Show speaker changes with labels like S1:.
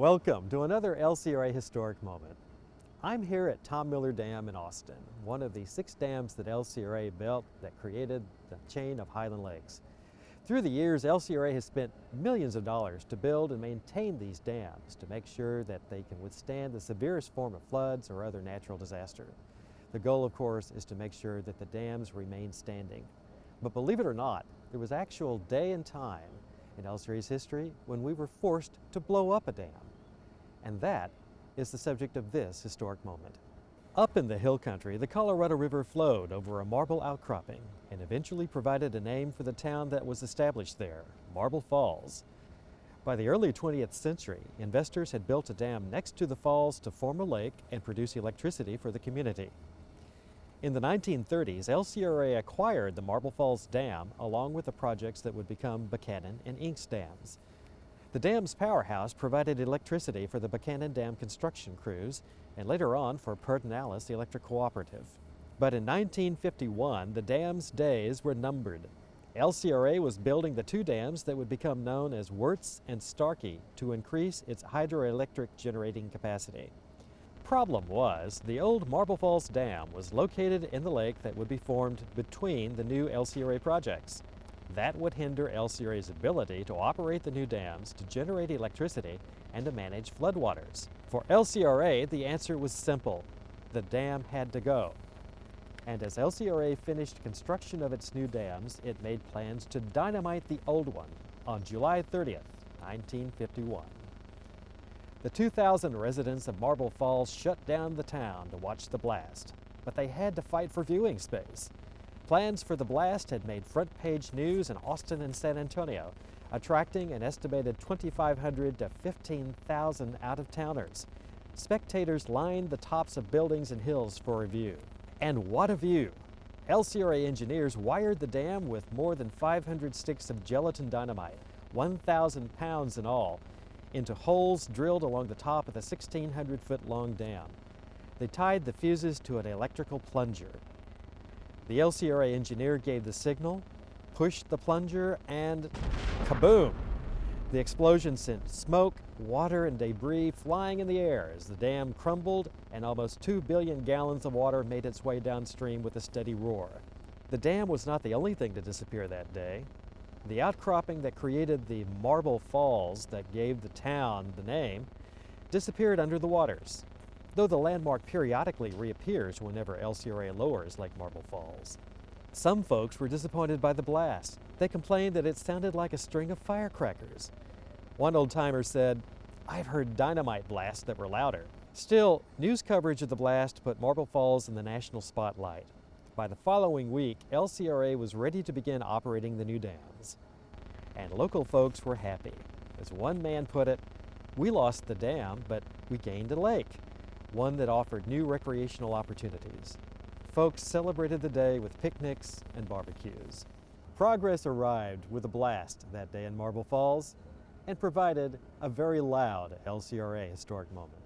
S1: Welcome to another LCRA Historic Moment. I'm here at Tom Miller Dam in Austin, one of the 6 dams that LCRA built that created the chain of Highland Lakes. Through the years, LCRA has spent millions of dollars to build and maintain these dams to make sure that they can withstand the severest form of floods or other natural disaster. The goal, of course, is to make sure that the dams remain standing. But believe it or not, there was actual day and time in LCRA's history when we were forced to blow up a dam. And that is the subject of this historic moment. Up in the hill country, the Colorado River flowed over a marble outcropping and eventually provided a name for the town that was established there, Marble Falls. By the early 20th century, investors had built a dam next to the falls to form a lake and produce electricity for the community. In the 1930s, LCRA acquired the Marble Falls Dam along with the projects that would become Buchanan and Inks dams. The dam's powerhouse provided electricity for the Buchanan Dam construction crews and later on for Pedernales Electric Cooperative. But in 1951, the dam's days were numbered. LCRA was building the 2 dams that would become known as Wirtz and Starkey to increase its hydroelectric generating capacity. Problem was, the old Marble Falls Dam was located in the lake that would be formed between the new LCRA projects. That would hinder LCRA's ability to operate the new dams to generate electricity and to manage floodwaters. For LCRA, the answer was simple. The dam had to go. And as LCRA finished construction of its new dams, it made plans to dynamite the old one on July 30th, 1951. The 2,000 residents of Marble Falls shut down the town to watch the blast, but they had to fight for viewing space. Plans for the blast had made front-page news in Austin and San Antonio, attracting an estimated 2,500 to 15,000 out-of-towners. Spectators lined the tops of buildings and hills for a view. And what a view! LCRA engineers wired the dam with more than 500 sticks of gelatin dynamite, 1,000 pounds in all, into holes drilled along the top of the 1,600-foot-long dam. They tied the fuses to an electrical plunger. The LCRA engineer gave the signal, pushed the plunger, and kaboom! The explosion sent smoke, water, and debris flying in the air as the dam crumbled and almost 2 billion gallons of water made its way downstream with a steady roar. The dam was not the only thing to disappear that day. The outcropping that created the Marble Falls that gave the town the name disappeared under the waters, though the landmark periodically reappears whenever LCRA lowers Lake Marble Falls. Some folks were disappointed by the blast. They complained that it sounded like a string of firecrackers. One old-timer said, "I've heard dynamite blasts that were louder." Still, news coverage of the blast put Marble Falls in the national spotlight. By the following week, LCRA was ready to begin operating the new dams. And local folks were happy. As one man put it, "We lost the dam, but we gained a lake," one that offered new recreational opportunities. Folks celebrated the day with picnics and barbecues. Progress arrived with a blast that day in Marble Falls and provided a very loud LCRA historic moment.